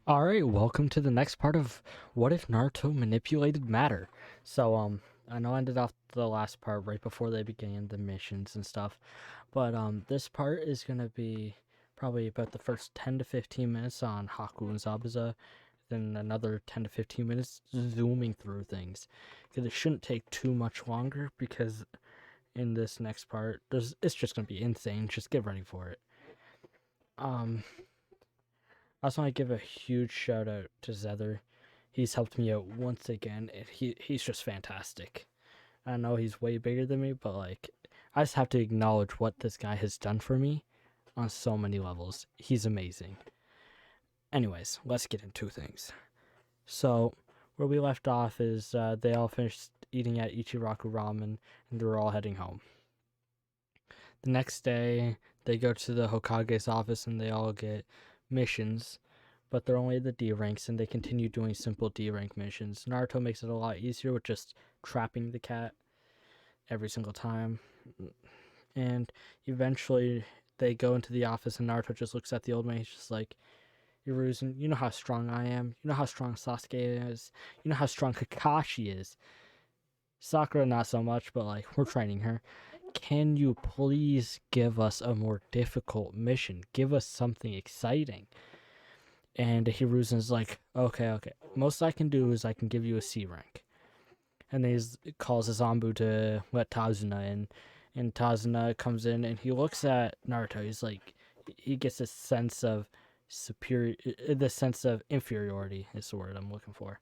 Alright, welcome to the next part of What If Naruto Manipulated Matter. I know I ended off the last part right before they began the missions and stuff, but this part is gonna be probably about the first 10 to 15 minutes on Haku and Zabuza, then another 10 to 15 minutes zooming through things. Because it shouldn't take too much longer, because in this next part, it's just gonna be insane. Just get ready for it. Um, I just want to give a huge shout out to Zether. He's helped me out once again. He's just fantastic. I know he's way bigger than me, but like I just have to acknowledge what this guy has done for me on so many levels. He's amazing. Anyways, let's get into things. So where we left off is they all finished eating at Ichiraku Ramen and they're all heading home. The next day, they go to the Hokage's office and they all get missions, but they're only the D ranks and they continue doing simple D rank missions. Naruto makes it a lot easier with just trapping the cat every single time. And eventually they go into the office and Naruto just looks at the old man. He's just like, Hiruzen, you know how strong I am. You know how strong Sasuke is. You know how strong Kakashi is. Sakura, not so much, but like, we're training her. Can you please give us a more difficult mission? Give us something exciting. And Hiruzen's like, okay. Most I can do is I can give you a C rank. And then he calls Azambu to let Tazuna in. And Tazuna comes in and he looks at Naruto. He's like, he gets a sense of the sense of inferiority is the word I'm looking for.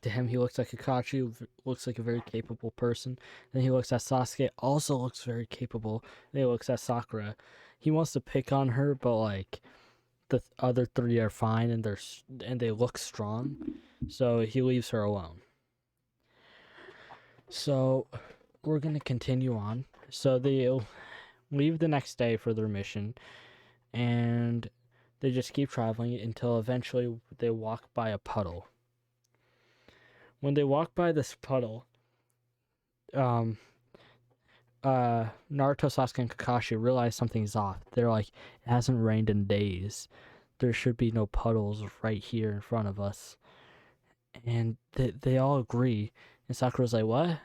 To him, he looks like Kakashi, looks like a very capable person. Then he looks at Sasuke, also looks very capable. Then he looks at Sakura. He wants to pick on her, but like the other three are fine and they look strong. So he leaves her alone. So we're gonna continue on. So they leave the next day for their mission, and they just keep traveling until eventually they walk by a puddle. When they walk by this puddle, um, Naruto, Sasuke, and Kakashi realize something's off. They're like, it hasn't rained in days. There should be no puddles right here in front of us. And they all agree. And Sakura's like, what?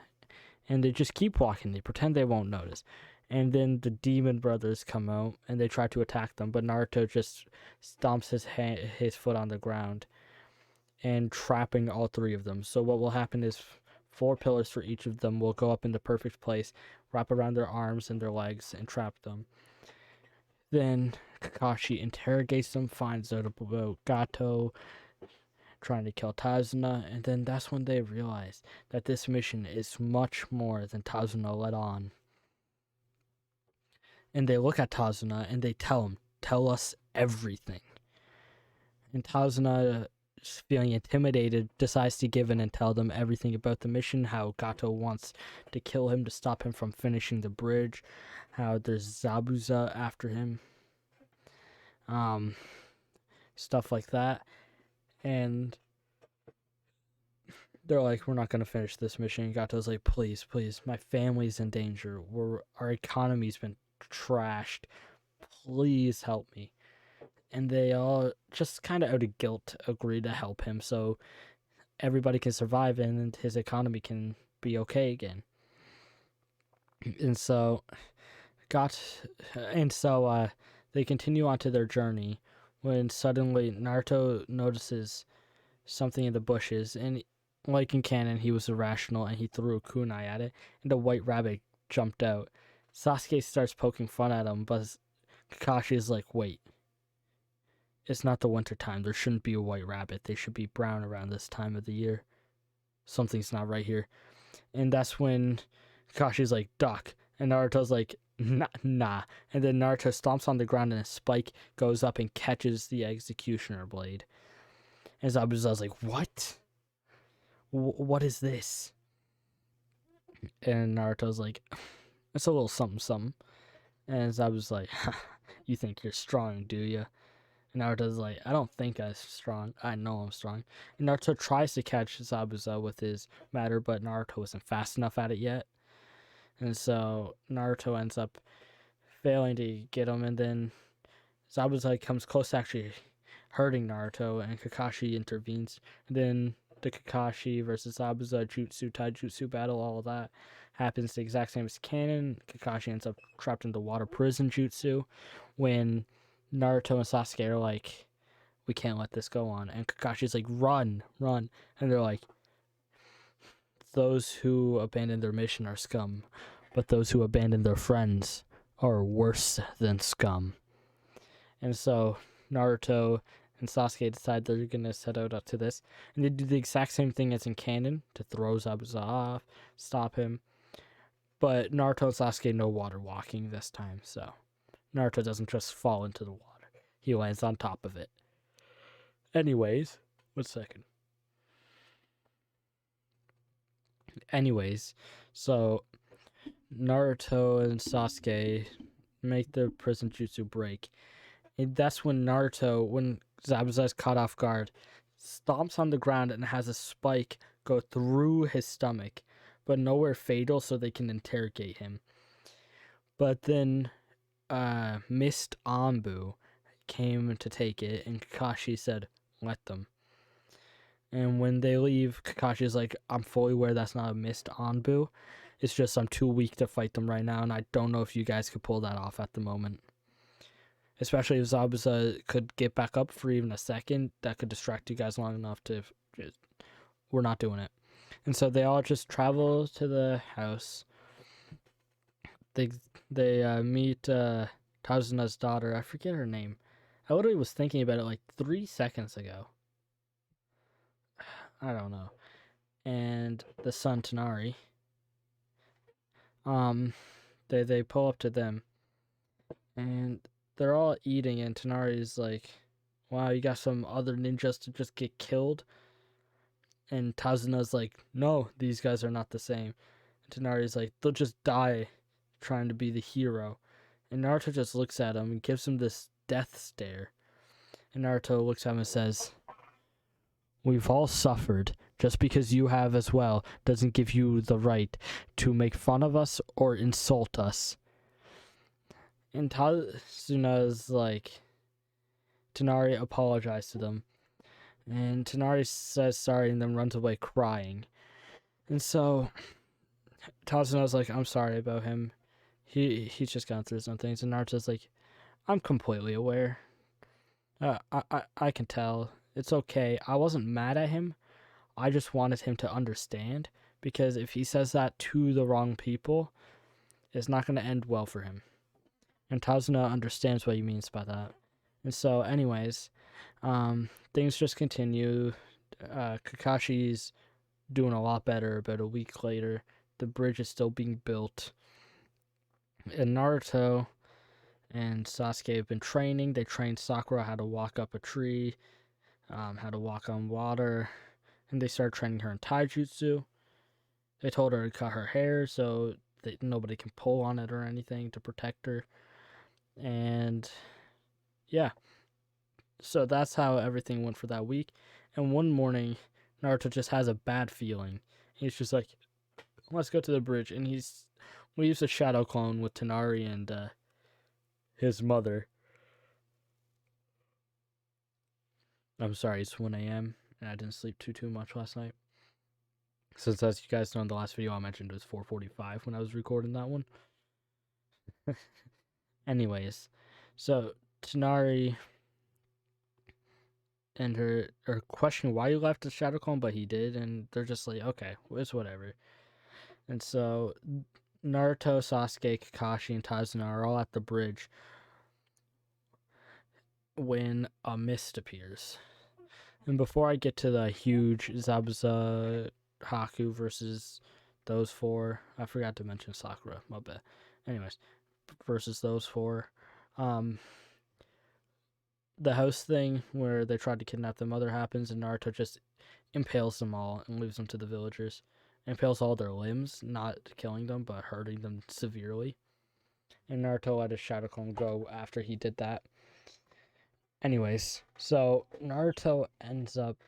And they just keep walking. They pretend they won't notice. And then the demon brothers come out and they try to attack them, but Naruto just stomps his foot on the ground and trapping all three of them. So what will happen is four pillars for each of them will go up in the perfect place, wrap around their arms and their legs, and trap them. Then Kakashi interrogates them, finds out about Gato trying to kill Tazuna, and then that's when they realize that this mission is much more than Tazuna let on. And they look at Tazuna and they tell him, tell us everything. And Tazuna, feeling intimidated, decides to give in and tell them everything about the mission, how Gato wants to kill him to stop him from finishing the bridge, how there's Zabuza after him, stuff like that. And they're like, we're not going to finish this mission. Gato's like, please, my family's in danger. Our economy's been trashed. Please help me. And they all just kind of out of guilt agree to help him so everybody can survive and his economy can be okay again. And so they continue on to their journey when suddenly Naruto notices something in the bushes, and like in canon he was irrational and he threw a kunai at it and a white rabbit jumped out. Sasuke starts poking fun at him, but Kakashi is like, wait, it's not the winter time. There shouldn't be a white rabbit. They should be brown around this time of the year. Something's not right here. And that's when Kakashi's like, duck. And Naruto's like, nah. And then Naruto stomps on the ground and a spike goes up and catches the executioner blade. And Zabuza's like, what? What is this? And Naruto's like, it's a little something. And Zabuza's like, you think you're strong, do you? And Naruto's like, I don't think I'm strong. I know I'm strong. And Naruto tries to catch Zabuza with his matter, but Naruto isn't fast enough at it yet. And so Naruto ends up failing to get him. And then Zabuza comes close to actually hurting Naruto, and Kakashi intervenes. And then the Kakashi versus Zabuza Jutsu Taijutsu battle, all of that happens the exact same as canon. Kakashi ends up trapped in the water prison jutsu when Naruto and Sasuke are like, we can't let this go on. And Kakashi's like, run, run. And they're like, those who abandon their mission are scum, but those who abandon their friends are worse than scum. And so Naruto and Sasuke decide they're going to set out to this. And they do the exact same thing as in canon to throw Zabuza off, stop him. But Naruto and Sasuke know water walking this time, so Naruto doesn't just fall into the water. He lands on top of it. Anyways, 1 second. Anyways, so Naruto and Sasuke make the prison jutsu break. And that's when when Zabuza is caught off guard, stomps on the ground and has a spike go through his stomach, but nowhere fatal so they can interrogate him. But then Mist Anbu came to take it, and Kakashi said, let them. And when they leave, Kakashi's like, I'm fully aware that's not a Mist Anbu. It's just I'm too weak to fight them right now, and I don't know if you guys could pull that off at the moment. Especially if Zabuza could get back up for even a second, that could distract you guys long enough to just, we're not doing it. And so they all just travel to the house. They meet Tazuna's daughter. I forget her name. I literally was thinking about it like 3 seconds ago. I don't know. And the son Tonari. They pull up to them, and they're all eating, and Tonari's like, wow, you got some other ninjas to just get killed? And Tazuna's like, no, these guys are not the same. And Tonari's like, they'll just die trying to be the hero. And Naruto just looks at him and gives him this death stare. And Naruto looks at him and says, we've all suffered. Just because you have as well doesn't give you the right to make fun of us or insult us. And Tazuna's like, Tonari apologized to them. And Tonari says sorry and then runs away crying. And so Tazuna's like, I'm sorry about him. He's just gone through some things. And Naruto's like, I'm completely aware. I can tell. It's okay. I wasn't mad at him. I just wanted him to understand, because if he says that to the wrong people, it's not going to end well for him. And Tazuna understands what he means by that. And so, anyways, things just continue. Kakashi's doing a lot better. About a week later, the bridge is still being built. And Naruto and Sasuke have been training. They trained Sakura how to walk up a tree, how to walk on water, and they started training her in taijutsu. They told her to cut her hair so that nobody can pull on it or anything to protect her. And yeah, so that's how everything went for that week. And one morning, Naruto just has a bad feeling. He's just like, let's go to the bridge. And he leaves a shadow clone with Tonari and his mother. I'm sorry, it's 1 a.m. and I didn't sleep too much last night. Since, as you guys know in the last video, I mentioned it was 4:45 when I was recording that one. Anyways, so Tonari and her are questioning why you left the shadow clone, but he did, and they're just like, okay, it's whatever. And so Naruto, Sasuke, Kakashi, and Tazuna are all at the bridge when a mist appears. And before I get to the huge Zabuza Haku versus those four, I forgot to mention Sakura, my bad. Anyways, versus those four, the house thing where they tried to kidnap the mother happens, and Naruto just impales them all and leaves them to the villagers. Impales all their limbs, not killing them, but hurting them severely. And Naruto let his shadow clone go after he did that. Anyways, so Naruto ends up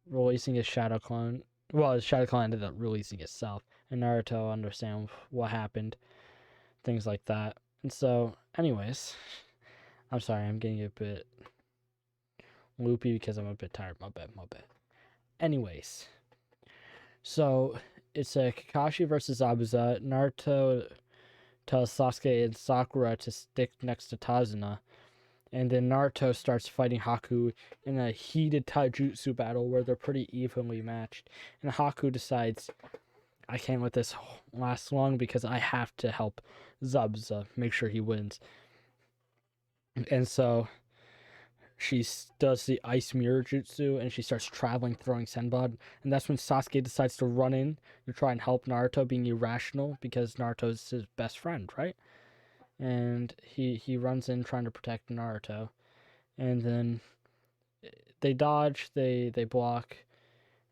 releasing his shadow clone. Well, his shadow clone ended up releasing itself, and Naruto understands what happened, things like that. And so, anyways, I'm sorry, I'm getting a bit loopy because I'm a bit tired. My bad, my bad. Anyways, so it's a Kakashi versus Zabuza. Naruto tells Sasuke and Sakura to stick next to Tazuna. And then Naruto starts fighting Haku in a heated taijutsu battle where they're pretty evenly matched. And Haku decides, I can't let this last long because I have to help Zabuza make sure he wins. And so she does the ice mirror jutsu and she starts traveling, throwing Senbon. And that's when Sasuke decides to run in to try and help Naruto, being irrational because Naruto's his best friend, right? And he runs in trying to protect Naruto. And then they dodge, they block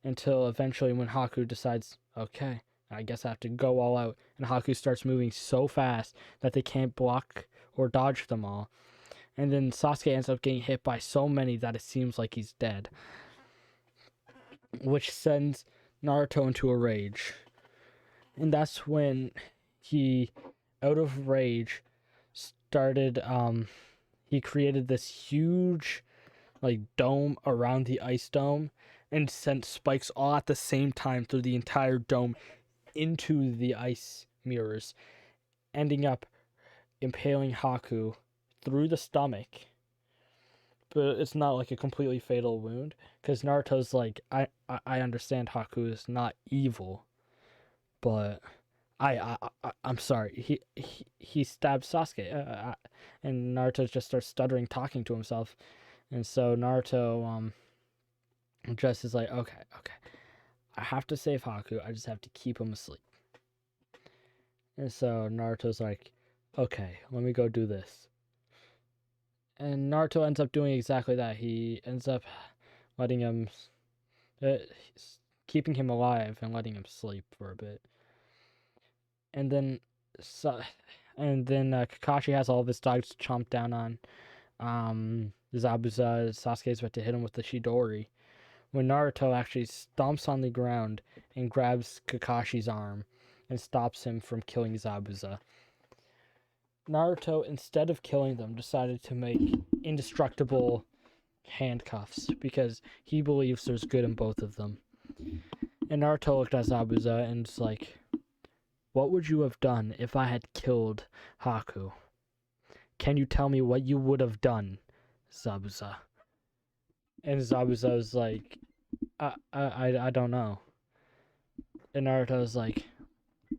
until eventually when Haku decides, okay, I guess I have to go all out. And Haku starts moving so fast that they can't block or dodge them all. And then Sasuke ends up getting hit by so many that it seems like he's dead, which sends Naruto into a rage. And that's when he, out of rage, started, he created this huge, like, dome around the ice dome and sent spikes all at the same time through the entire dome into the ice mirrors, ending up impaling Haku through the stomach. But it's not like a completely fatal wound because Naruto's like, I understand Haku is not evil, but I'm sorry. He stabbed Sasuke, and Naruto just starts stuttering, talking to himself, and so Naruto just is like, okay, I have to save Haku. I just have to keep him asleep. And so Naruto's like, okay, let me go do this. And Naruto ends up doing exactly that. He ends up letting him, keeping him alive and letting him sleep for a bit. And then, Kakashi has all of his dogs chomped down on. Zabuza, Sasuke's about to hit him with the Chidori, when Naruto actually stomps on the ground and grabs Kakashi's arm and stops him from killing Zabuza. Naruto, instead of killing them, decided to make indestructible handcuffs because he believes there's good in both of them. And Naruto looked at Zabuza and was like, what would you have done if I had killed Haku? Can you tell me what you would have done, Zabuza? And Zabuza was like, I don't know. And Naruto was like,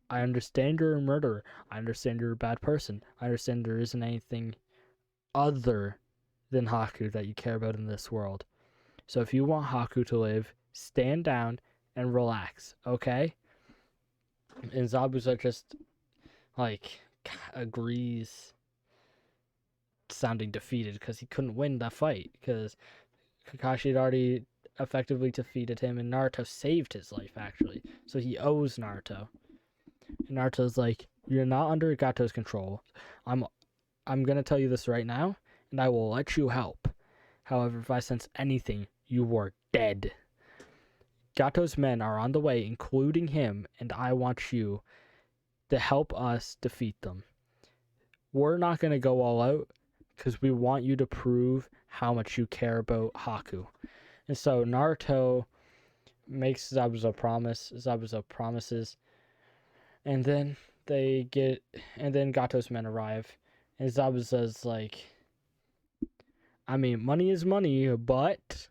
I understand you're a murderer. I understand you're a bad person. I understand there isn't anything other than Haku that you care about in this world. So if you want Haku to live, stand down and relax, okay? And Zabuza just, like, agrees, sounding defeated because he couldn't win that fight because Kakashi had already effectively defeated him and Naruto saved his life, actually. So he owes Naruto. And Naruto's like, you're not under Gato's control. I'm gonna tell you this right now, and I will let you help. However, if I sense anything, you are dead. Gato's men are on the way, including him, and I want you to help us defeat them. We're not gonna go all out because we want you to prove how much you care about Haku. And so Naruto makes Zabuza promise. Zabuza promises. And then Gato's men arrive. And Zabuza's like, I mean, money is money, but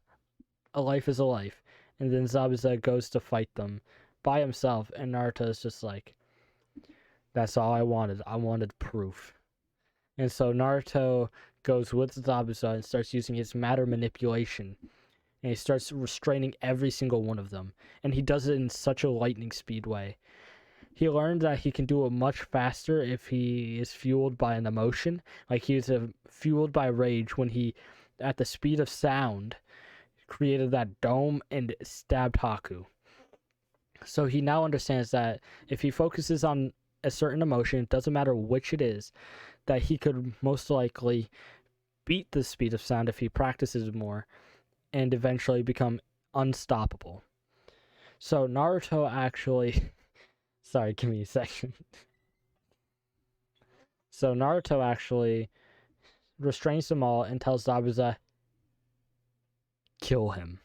a life is a life. And then Zabuza goes to fight them by himself. And Naruto's just like, that's all I wanted. I wanted proof. And so Naruto goes with Zabuza and starts using his matter manipulation. And he starts restraining every single one of them. And he does it in such a lightning speed way. He learned that he can do it much faster if he is fueled by an emotion. Like he was fueled by rage when he, at the speed of sound, created that dome and stabbed Haku. So he now understands that if he focuses on a certain emotion, it doesn't matter which it is, that he could most likely beat the speed of sound if he practices more and eventually become unstoppable. So Naruto actually... Sorry, give me a second. So Naruto actually restrains them all and tells Zabuza, kill him.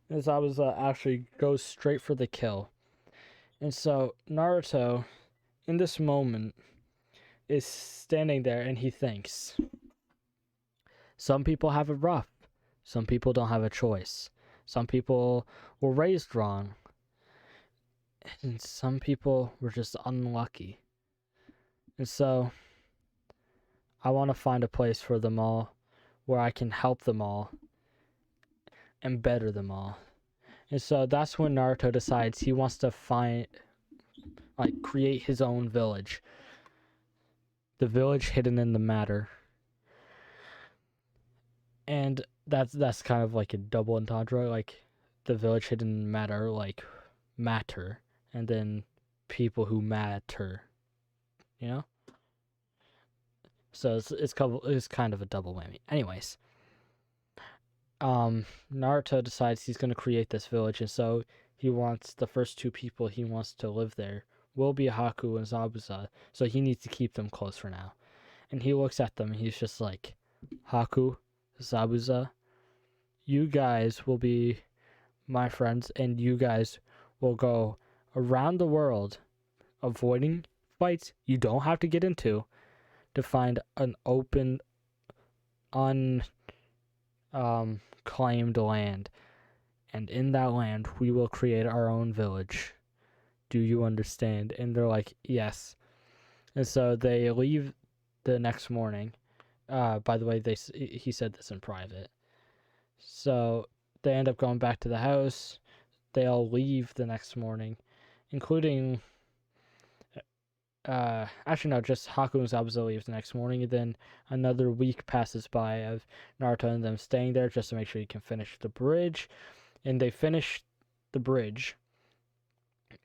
And Zabuza actually goes straight for the kill. And so Naruto, in this moment, is standing there and he thinks, some people have it rough. Some people don't have a choice. Some people were raised wrong. And some people were just unlucky. And so I want to find a place for them all where I can help them all and better them all. And so that's when Naruto decides he wants to create his own village. The village hidden in the matter. And that's kind of like a double entendre, like the village hidden matter, like matter, and then people who matter, you know? So it's kind of a double whammy. Anyways, Naruto decides he's going to create this village, and so he wants the first two people he wants to live there will be Haku and Zabuza, so he needs to keep them close for now. And he looks at them and he's just like, Haku, Zabuza, you guys will be my friends, and you guys will go around the world avoiding fights you don't have to get into to find an open, claimed land. And in that land, we will create our own village. Do you understand? And they're like, yes. And so they leave the next morning. By the way, he said this in private. So they end up going back to the house. They all leave the next morning, including... actually no, just Haku and Zabuza leave the next morning, and then another week passes by of Naruto and them staying there just to make sure he can finish the bridge. And they finish the bridge.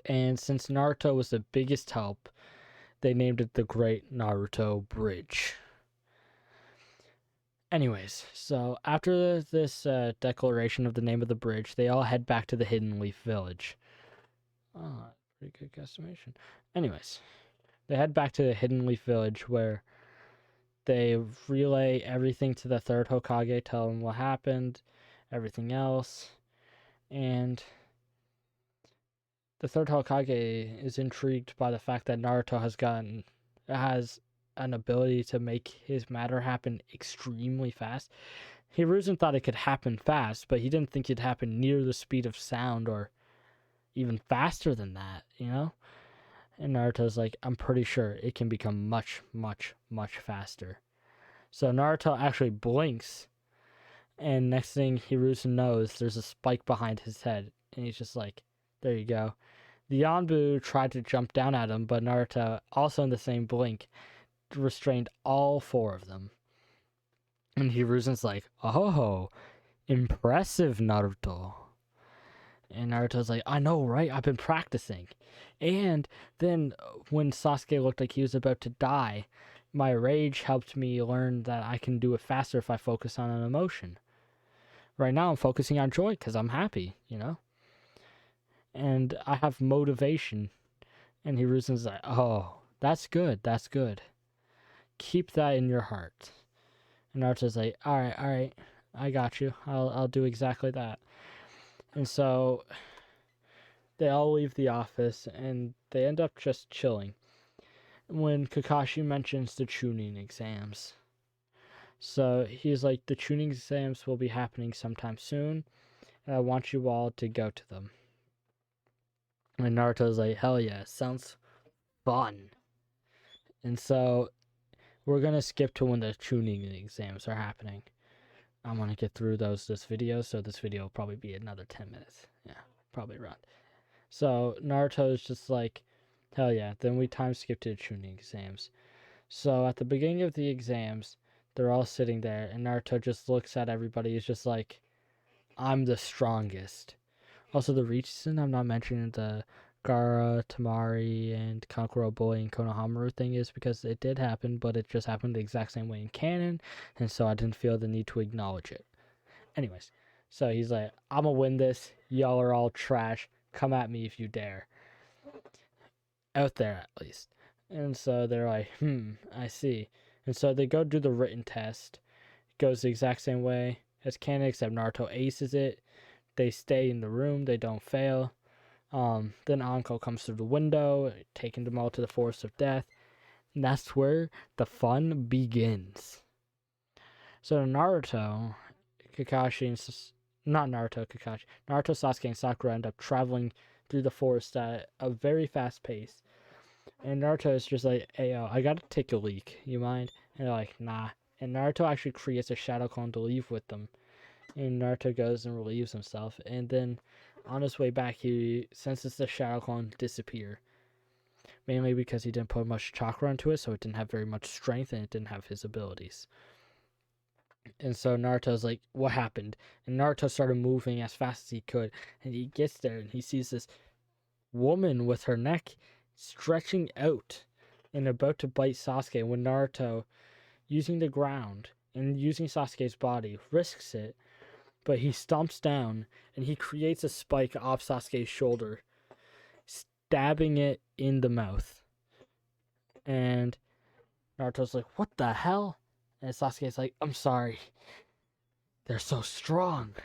And since Naruto was the biggest help, they named it the Great Naruto Bridge. Anyways, so after this declaration of the name of the bridge, they all head back to the Hidden Leaf Village. Pretty good guesstimation. Anyways, they head back to the Hidden Leaf Village where they relay everything to the third Hokage, tell him what happened, everything else. And the third Hokage is intrigued by the fact that Naruto has an ability to make his matter happen extremely fast. Hiruzen thought it could happen fast, but he didn't think it'd happen near the speed of sound or even faster than that, you know? And Naruto's like, I'm pretty sure it can become much, much, much faster. So Naruto actually blinks, and next thing Hiruzen knows, there's a spike behind his head, and he's just like, there you go. The Yonbu tried to jump down at him, but Naruto, also in the same blink, restrained all four of them. And Hiruzen's like, oh, impressive, Naruto. And Naruto's like, I know, right? I've been practicing. And then when Sasuke looked like he was about to die, my rage helped me learn that I can do it faster if I focus on an emotion. Right now I'm focusing on joy because I'm happy, you know? And I have motivation. And Hiruzen's like, oh, that's good. That's good. Keep that in your heart. And Naruto's like, all right. I got you. I'll do exactly that. And so they all leave the office and they end up just chilling when Kakashi mentions the Chunin exams. So he's like, the Chunin exams will be happening sometime soon, and I want you all to go to them. And Naruto's like, hell yeah, sounds fun. And so we're going to skip to when the Chunin exams are happening. I'm going to get through this video, so this video will probably be another 10 minutes. Yeah, probably around. So Naruto's just like, hell yeah, then we time skip to the Chunin exams. So at the beginning of the exams, they're all sitting there, and Naruto just looks at everybody. He's just like, I'm the strongest. Also, the reason I'm not mentioning the Gaara, Tamari, and Kankuro Boy and Konohamaru thing is because it did happen, but it just happened the exact same way in canon, and so I didn't feel the need to acknowledge it. Anyways, so he's like, I'm gonna win this. Y'all are all trash. Come at me if you dare. Out there, at least. And so they're like, I see. And so they go do the written test. It goes the exact same way. It's canon, except Naruto aces it. They stay in the room. They don't fail. Then Anko comes through the window, taking them all to the forest of death. And that's where the fun begins. So Naruto, Kakashi, not Naruto, Kakashi, Naruto, Sasuke, and Sakura end up traveling through the forest at a very fast pace. And Naruto is just like, hey, yo, I gotta take a leak. You mind? And they're like, nah. And Naruto actually creates a shadow clone to leave with them. And Naruto goes and relieves himself. And then on his way back, he senses the shadow clone disappear. Mainly because he didn't put much chakra into it, so it didn't have very much strength and it didn't have his abilities. And so Naruto's like, what happened? And Naruto started moving as fast as he could. And he gets there and he sees this woman with her neck stretching out and about to bite Sasuke when Naruto, using the ground and using Sasuke's body, risks it, but he stomps down and he creates a spike off Sasuke's shoulder, stabbing it in the mouth. And Naruto's like, what the hell? And Sasuke's like, I'm sorry. They're so strong.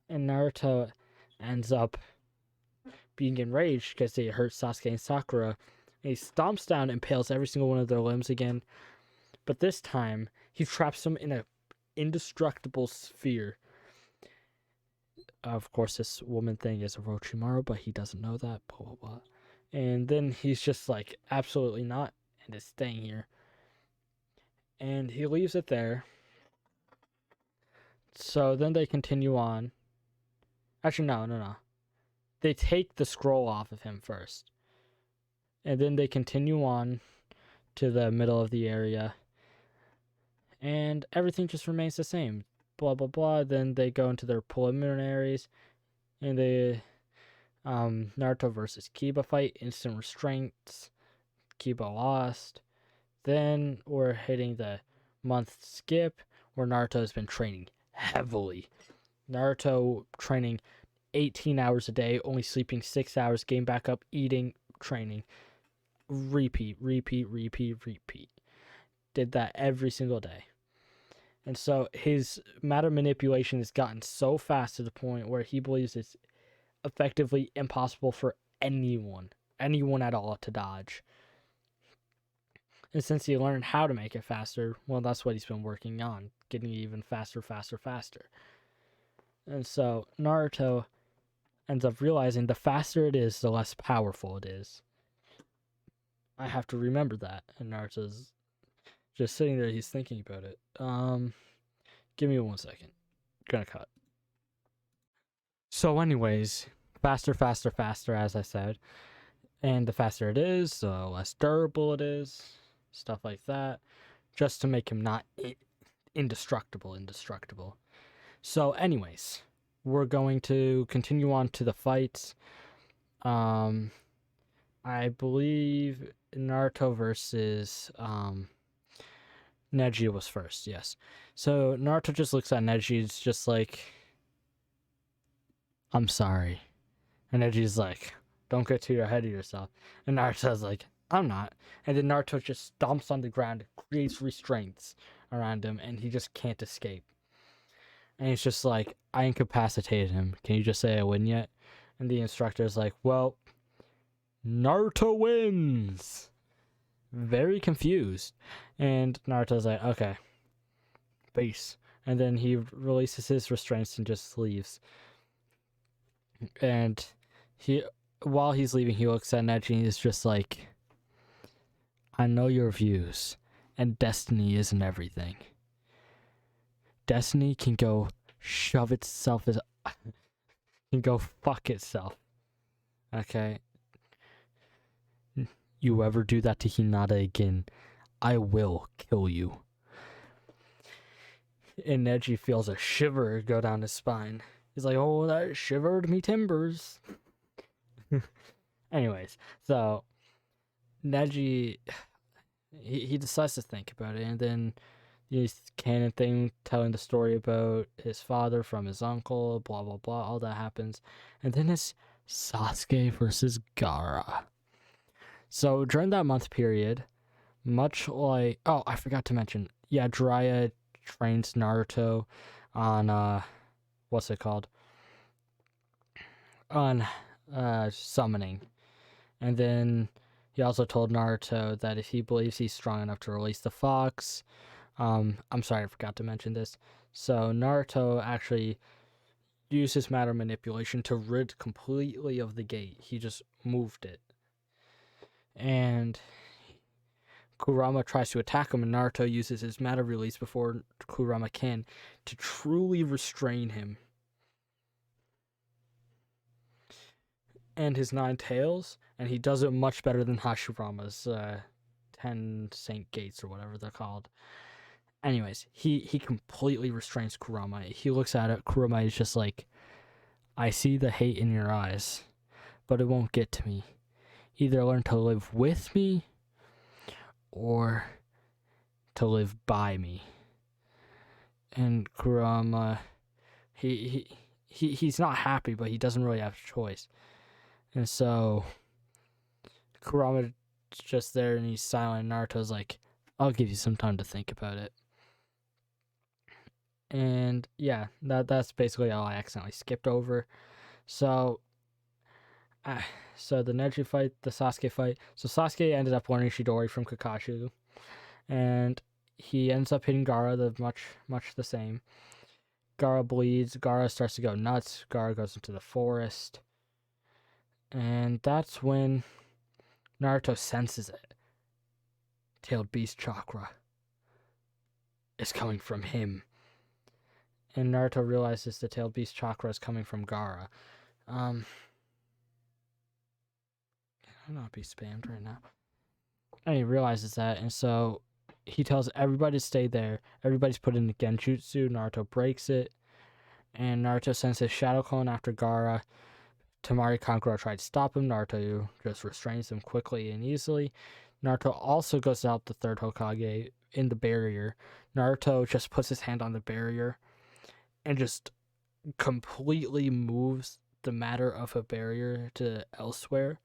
And Naruto ends up being enraged because they hurt Sasuke and Sakura. And he stomps down and impales every single one of their limbs again. But this time, he traps them in an indestructible sphere. Of course, this woman thing is Orochimaru, but he doesn't know that. Blah, blah, blah. And then he's just like, absolutely not, and is staying here. And he leaves it there. So then they continue on. Actually, no. They take the scroll off of him first. And then they continue on to the middle of the area. And everything just remains the same. Blah, blah, blah. Then they go into their preliminaries. And they... Naruto versus Kiba fight. Instant restraints. Kiba lost. Then we're hitting the month skip where Naruto has been training heavily. Naruto training 18 hours a day, only sleeping 6 hours, getting back up, eating, training. Repeat. Did that every single day. And so his matter manipulation has gotten so fast to the point where he believes it's effectively impossible for anyone at all to dodge. And since he learned how to make it faster, well, that's what he's been working on, getting even faster. And so Naruto ends up realizing the faster it is, the less powerful it is. I have to remember that. And Naruto's just sitting there, he's thinking about it. Give me 1 second. Gonna cut. So anyways, faster, as I said. And the faster it is, the less durable it is. Stuff like that, just to make him not indestructible. So anyways, we're going to continue on to the fights. I believe Naruto versus Neji was first, yes. So Naruto just looks at Neji, it's just like, I'm sorry. And Neji's like, don't get too ahead of yourself. And Naruto's like, I'm not. And then Naruto just stomps on the ground, creates restraints around him, and he just can't escape. And he's just like, I incapacitated him. Can you just say I win yet? And the instructor's like, well, Naruto wins. Very confused. And Naruto's like, okay, peace. And then he releases his restraints and just leaves. And while he's leaving, he looks at Neji and he's just like, I know your views, and destiny isn't everything. Destiny can go shove itself can go fuck itself. Okay? You ever do that to Hinata again, I will kill you. And Neji feels a shiver go down his spine. He's like, oh, that shivered me timbers. Anyways, so Neji, he decides to think about it, and then this canon thing telling the story about his father from his uncle, blah blah blah, all that happens, and then it's Sasuke versus Gaara. So during that month period, much like, oh, I forgot to mention, yeah, Jiraiya trains Naruto on what's it called? On summoning. And then he also told Naruto that if he believes he's strong enough to release the fox, I'm sorry, I forgot to mention this. So Naruto actually used his matter manipulation to rid completely of the gate. He just moved it. And Kurama tries to attack him, and Naruto uses his matter release before Kurama can to truly restrain him. And his 9 tails, and he does it much better than Hashirama's 10 Saint Gates or whatever they're called. Anyways, he completely restrains Kurama. He looks at it. Kurama is just like, I see the hate in your eyes, but it won't get to me. Either learn to live with me or to live by me. And Kurama, he's not happy, but he doesn't really have a choice. And so Kurama's just there and he's silent. Naruto's like, I'll give you some time to think about it. And yeah, that's basically all I accidentally skipped over. So the Neji fight, the Sasuke fight. So Sasuke ended up learning Chidori from Kakashi, and he ends up hitting Gaara much the same. Gaara bleeds. Gaara starts to go nuts. Gaara goes into the forest, and that's when Naruto senses it. Tailed Beast Chakra is coming from him. And Naruto realizes the Tailed Beast Chakra is coming from Gaara. Can I not be spammed right now? And he realizes that, and so he tells everybody to stay there. Everybody's put in the Genjutsu. Naruto breaks it, and Naruto sends his Shadow Clone after Gaara. Temari Kankuro tried to stop him. Naruto just restrains him quickly and easily. Naruto also goes out the third Hokage in the barrier. Naruto just puts his hand on the barrier and just completely moves the matter of a barrier to elsewhere.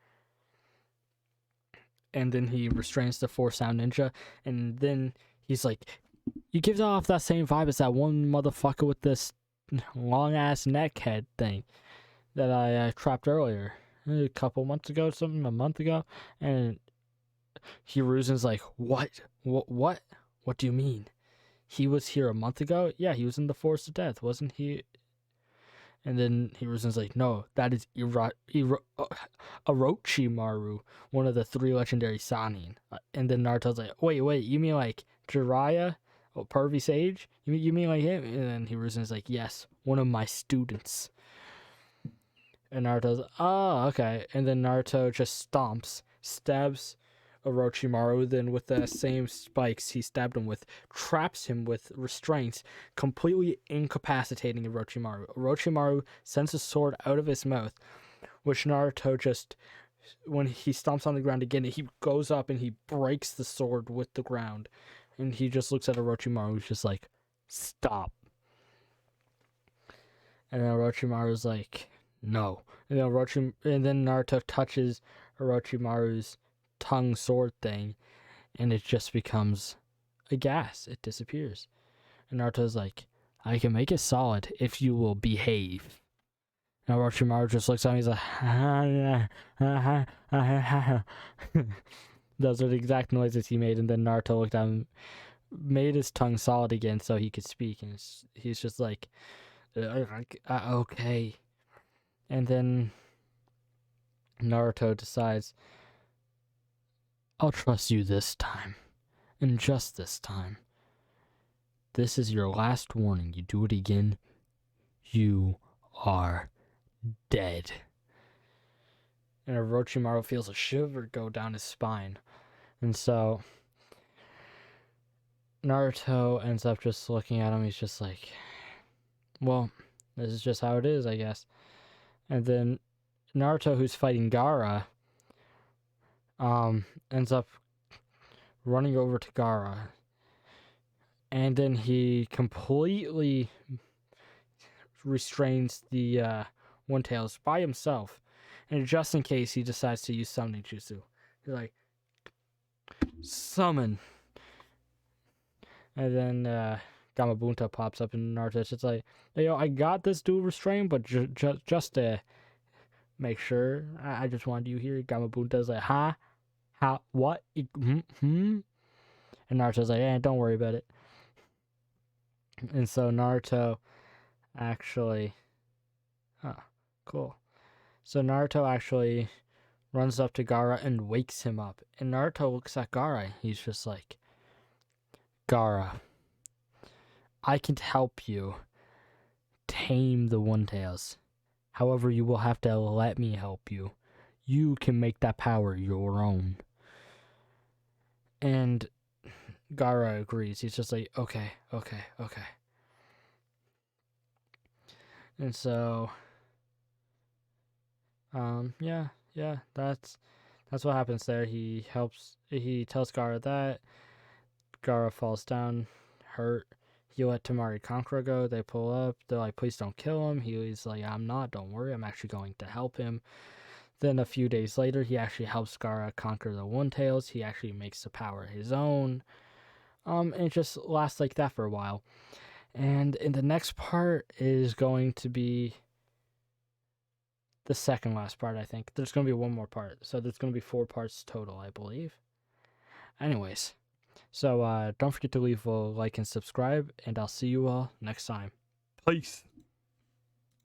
And then he restrains the 4-sound ninja. And then he's like, you give off that same vibe as that one motherfucker with this long-ass neck head thing that I trapped earlier. A couple months ago, a month ago. And Hiruzen's like, what? What do you mean? He was here a month ago? Yeah, he was in the Forest of Death, wasn't he? And then Hiruzen's like, no, that is Orochimaru, one of the 3 legendary Sannin. And then Naruto's like, wait, you mean like Jiraiya? Oh, Pervy Sage? You mean like him? And then Hiruzen's like, yes, one of my students. And Naruto's like, oh, okay. And then Naruto just stabs Orochimaru, then with the same spikes he stabbed him with, traps him with restraints, completely incapacitating Orochimaru. Orochimaru sends a sword out of his mouth, which Naruto just, when he stomps on the ground again, he goes up and he breaks the sword with the ground. And he just looks at Orochimaru, who's just like, stop. And then Orochimaru's like, no. And then Naruto touches Orochimaru's tongue sword thing, and it just becomes a gas. It disappears. And Naruto's like, I can make it solid if you will behave. And Orochimaru just looks at me, he's like, those are the exact noises he made. And then Naruto looked at him, made his tongue solid again so he could speak, and he's just like, okay. And then Naruto decides, I'll trust you this time. And just this time. This is your last warning. You do it again, you are dead. And Orochimaru feels a shiver go down his spine. And so Naruto ends up just looking at him. He's just like, well, this is just how it is, I guess. And then Naruto, who's fighting Gaara, ends up running over to Gaara, and then he completely restrains the One Tails by himself, and just in case he decides to use summoning jutsu, he's like, summon, and then Gamabunta pops up in Naruto. It's just like, yo, I got this dual restraint, but just to make sure, I just wanted you here. Gamabunta's like, huh? How? What? And Naruto's like, don't worry about it. And so Naruto actually, cool. So Naruto actually runs up to Gaara and wakes him up. And Naruto looks at Gaara. He's just like, Gaara, I can help you tame the One Tails. However, you will have to let me help you. You can make that power your own. And Gaara agrees. He's just like, okay. And so, yeah, that's what happens there. He tells Gaara that. Gaara falls down, hurt. He let Tamari Kankura go. They pull up. They're like, please don't kill him. He's like, I'm not. Don't worry. I'm actually going to help him. Then a few days later, he actually helps Gaara conquer the One Tails. He actually makes the power his own. And it just lasts like that for a while. And in the next part is going to be the second last part, I think. There's going to be one more part. So there's going to be 4 parts total, I believe. Anyways, so don't forget to leave a like and subscribe, and I'll see you all next time. Peace.